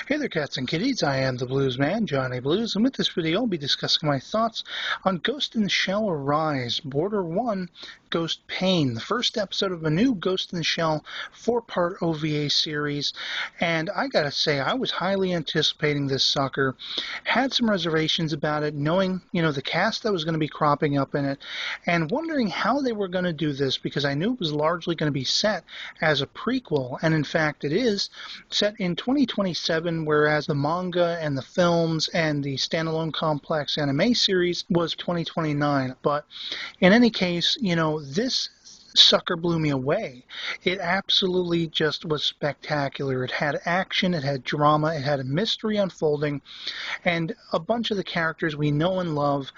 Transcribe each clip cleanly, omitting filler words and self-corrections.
Hey there, cats and kitties. I am the Blues Man, Johnny Blues, and with this video I'll be discussing my thoughts on Ghost in the Shell Arise, Border 1, Ghost Pain, the first episode of a new Ghost in the Shell 4-part OVA series. And I gotta say, I was highly anticipating this sucker, had some reservations about it, knowing, the cast that was going to be cropping up in it, and wondering how they were going to do this, because I knew it was largely going to be set as a prequel, and in fact it is set in 2027, whereas the manga and the films and the standalone complex anime series was 2029. But in any case, this sucker blew me away. It absolutely just was spectacular. It had action, it had drama, it had a mystery unfolding, and a bunch of the characters we know and love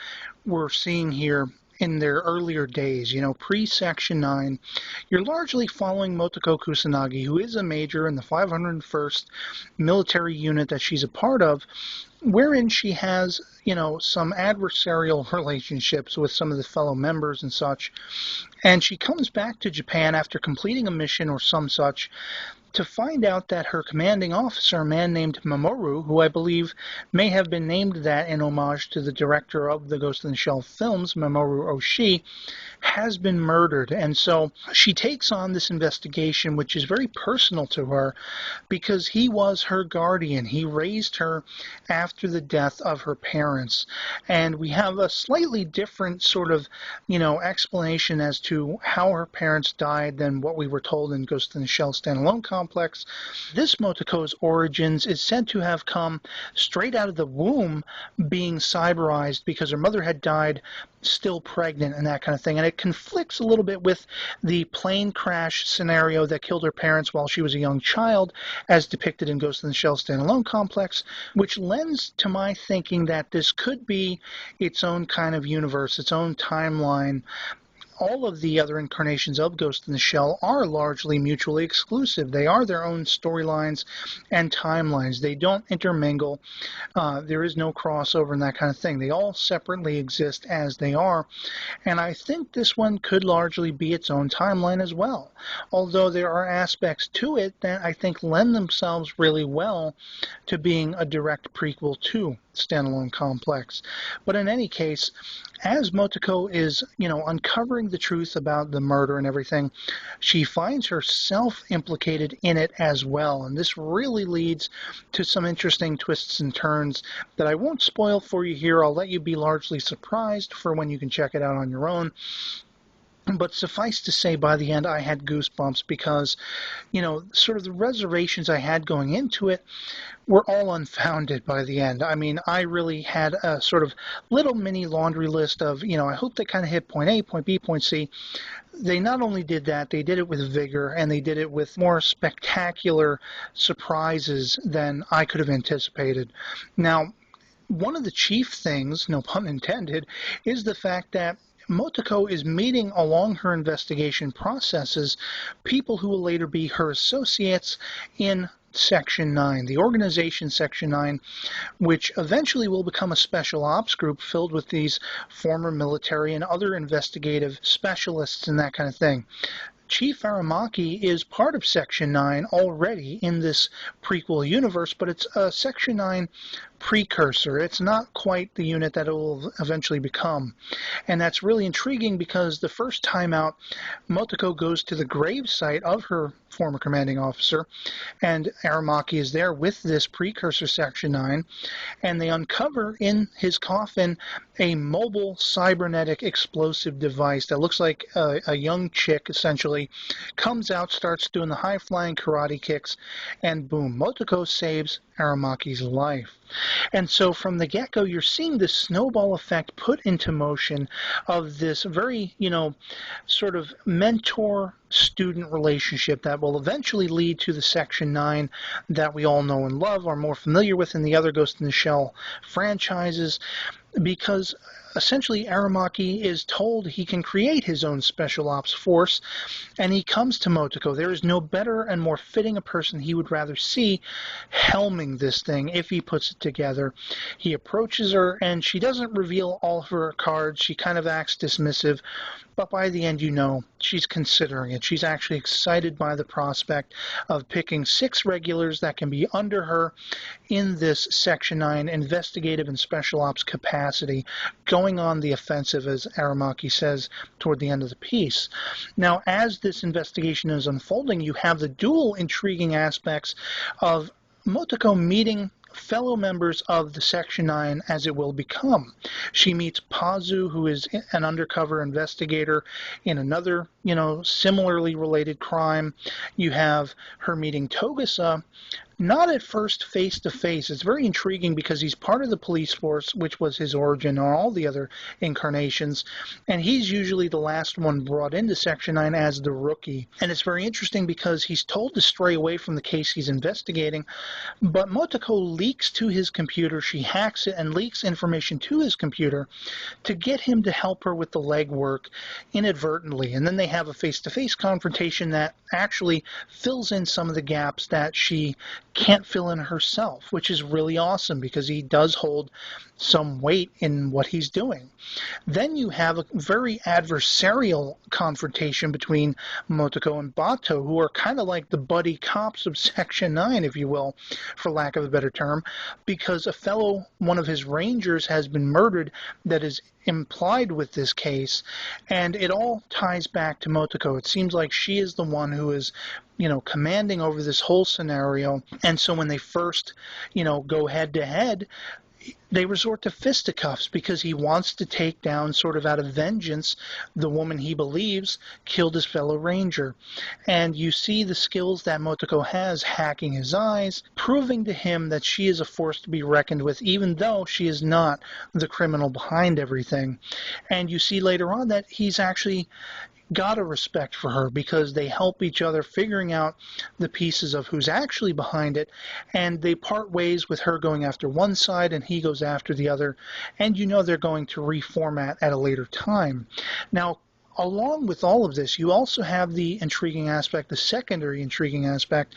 we're seeing here in their earlier days, pre-Section 9. You're largely following Motoko Kusanagi, who is a major in the 501st military unit that she's a part of, wherein she has, some adversarial relationships with some of the fellow members and such. And she comes back to Japan after completing a mission or some such, to find out that her commanding officer, a man named Mamoru, who I believe may have been named that in homage to the director of the Ghost in the Shell films, Mamoru Oshii, has been murdered. And so she takes on this investigation, which is very personal to her, because he was her guardian. He raised her after the death of her parents. And we have a slightly different sort of, explanation as to how her parents died than what we were told in Ghost in the Shell standalone complex. This Motoko's origins is said to have come straight out of the womb, being cyberized because her mother had died still pregnant and that kind of thing. And it conflicts a little bit with the plane crash scenario that killed her parents while she was a young child, as depicted in Ghost in the Shell standalone complex, which lends to my thinking that this could be its own kind of universe, its own timeline. All of the other incarnations of Ghost in the Shell are largely mutually exclusive. They are their own storylines and timelines. They don't intermingle. There is no crossover and that kind of thing. They all separately exist as they are. And I think this one could largely be its own timeline as well. Although there are aspects to it that I think lend themselves really well to being a direct prequel to standalone complex. But in any case, as Motoko is, uncovering the truth about the murder and everything, she finds herself implicated in it as well. And this really leads to some interesting twists and turns that I won't spoil for you here. I'll let you be largely surprised for when you can check it out on your own. But suffice to say, by the end, I had goosebumps because, sort of the reservations I had going into it were all unfounded by the end. I mean, I really had a sort of little mini laundry list of, I hope they kind of hit point A, point B, point C. They not only did that, they did it with vigor, and they did it with more spectacular surprises than I could have anticipated. Now, one of the chief things, no pun intended, is the fact that Motoko is meeting along her investigation processes people who will later be her associates in Section 9, the organization Section 9, which eventually will become a special ops group filled with these former military and other investigative specialists and that kind of thing. Chief Aramaki is part of Section 9 already in this prequel universe, but it's a Section 9 precursor. It's not quite the unit that it will eventually become. And that's really intriguing because the first time out, Motoko goes to the gravesite of her former commanding officer, and Aramaki is there with this precursor Section 9, and they uncover in his coffin a mobile cybernetic explosive device that looks like a young chick, essentially, comes out, starts doing the high-flying karate kicks, and boom, Motoko saves Aramaki's life. And so from the get-go, you're seeing this snowball effect put into motion of this very, sort of mentor-student relationship that will eventually lead to the Section 9 that we all know and love, are more familiar with in the other Ghost in the Shell franchises, because essentially Aramaki is told he can create his own special ops force, and he comes to Motoko. There is no better and more fitting a person he would rather see helming this thing if he puts it together. He approaches her, and she doesn't reveal all of her cards. She kind of acts dismissive, but by the end, you know, she's considering it. She's actually excited by the prospect of picking 6 regulars that can be under her in this Section 9 investigative and special ops capacity, going on the offensive, as Aramaki says toward the end of the piece. Now, as this investigation is unfolding, you have the dual intriguing aspects of Motoko meeting fellow members of the Section 9 as it will become. She meets Pazu, who is an undercover investigator in another, similarly related crime. You have her meeting Togasa, not at first face-to-face. It's very intriguing because he's part of the police force, which was his origin on all the other incarnations, and he's usually the last one brought into Section 9 as the rookie. And it's very interesting because he's told to stray away from the case he's investigating, but Motoko leaks to his computer. She hacks it and leaks information to his computer to get him to help her with the legwork inadvertently. And then they have a face-to-face confrontation that actually fills in some of the gaps that she can't fill in herself, which is really awesome because he does hold some weight in what he's doing. Then you have a very adversarial confrontation between Motoko and Batou, who are kind of like the buddy cops of Section 9, if you will, for lack of a better term, because one of his rangers has been murdered that is implied with this case, and it all ties back to Motoko. It seems like she is the one who is commanding over this whole scenario, and so when they first go head to head, they resort to fisticuffs because he wants to take down, sort of out of vengeance, the woman he believes killed his fellow ranger. And you see the skills that Motoko has, hacking his eyes, proving to him that she is a force to be reckoned with, even though she is not the criminal behind everything. And you see later on that he's actually got a respect for her because they help each other figuring out the pieces of who's actually behind it, and they part ways with her going after one side and he goes after the other, and they're going to reformat at a later time. Now, along with all of this, you also have the intriguing aspect, the secondary intriguing aspect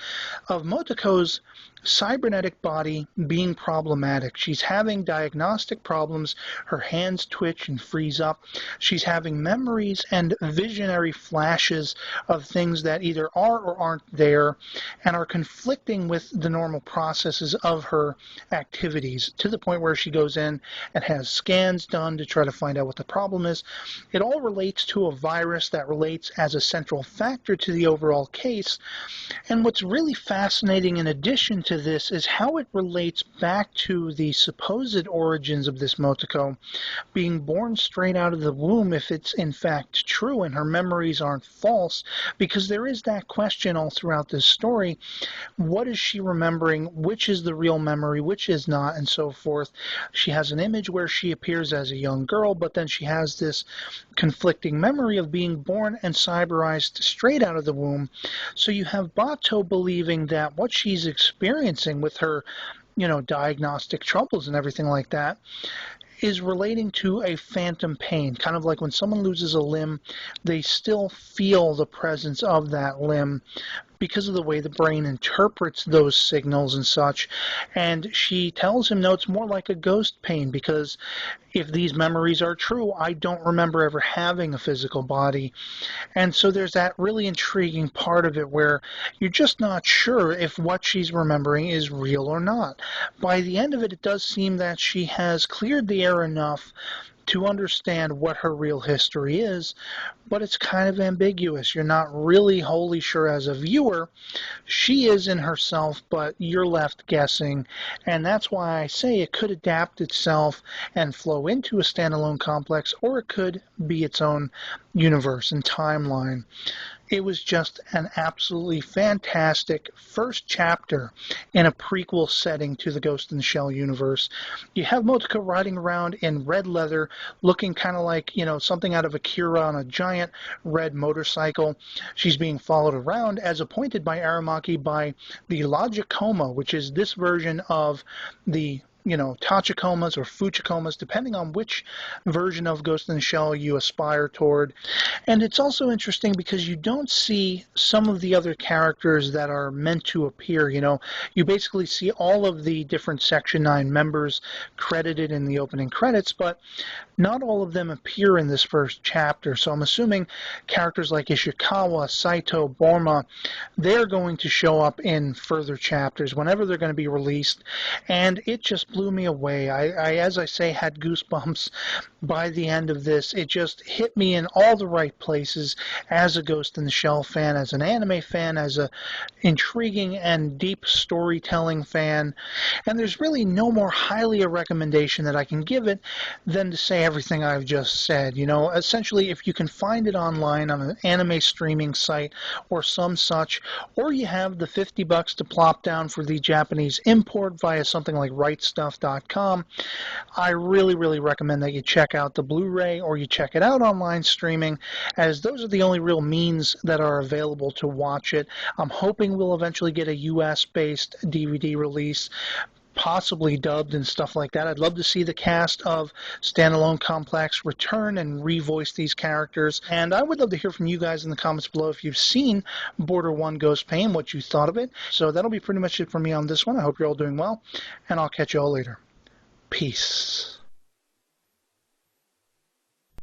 of Motoko's cybernetic body being problematic. She's having diagnostic problems. Her hands twitch and freeze up. She's having memories and visionary flashes of things that either are or aren't there and are conflicting with the normal processes of her activities, to the point where she goes in and has scans done to try to find out what the problem is. It all relates to a virus that relates as a central factor to the overall case. And what's really fascinating in addition to this is how it relates back to the supposed origins of this Motoko being born straight out of the womb, if it's in fact true and her memories aren't false, because there is that question all throughout this story. What is she remembering? Which is the real memory? Which is not? And so forth. She has an image where she appears as a young girl, but then she has this conflicting memory of being born and cyberized straight out of the womb. So you have Batou believing that what she's experiencing with her, diagnostic troubles and everything like that is relating to a phantom pain, kind of like when someone loses a limb, they still feel the presence of that limb because of the way the brain interprets those signals and such. And she tells him, no, it's more like a ghost pain, because if these memories are true, I don't remember ever having a physical body. And so there's that really intriguing part of it where you're just not sure if what she's remembering is real or not. By the end of it, it does seem that she has cleared the air enough to understand what her real history is, but it's kind of ambiguous. You're not really wholly sure as a viewer. She is in herself, but you're left guessing, and that's why I say it could adapt itself and flow into a standalone complex, or it could be its own universe and timeline. It was just an absolutely fantastic first chapter in a prequel setting to the Ghost in the Shell universe. You have Motoko riding around in red leather, looking kind of like, something out of Akira on a giant red motorcycle. She's being followed around as appointed by Aramaki by the Logicoma, which is this version of the tachikomas or fuchikomas, depending on which version of Ghost in the Shell you aspire toward. And it's also interesting because you don't see some of the other characters that are meant to appear. You basically see all of the different Section 9 members credited in the opening credits, but not all of them appear in this first chapter. So I'm assuming characters like Ishikawa, Saito, Borma, they're going to show up in further chapters whenever they're going to be released. And it just blew me away. I, as I say, had goosebumps by the end of this. It just hit me in all the right places as a Ghost in the Shell fan, as an anime fan, as a intriguing and deep storytelling fan. And there's really no more highly a recommendation that I can give it than to say everything I've just said. Essentially, if you can find it online on an anime streaming site or some such, or you have the $50 to plop down for the Japanese import via something like rightstuff.com, I really, really recommend that you check out the Blu-ray or you check it out online streaming, as those are the only real means that are available to watch it. I'm hoping we'll eventually get a US-based DVD release, possibly dubbed and stuff like that. I'd love to see the cast of Standalone Complex return and revoice these characters. And I would love to hear from you guys in the comments below if you've seen Border 1 Ghost Pain, what you thought of it. So that'll be pretty much it for me on this one. I hope you're all doing well, and I'll catch you all later. Peace.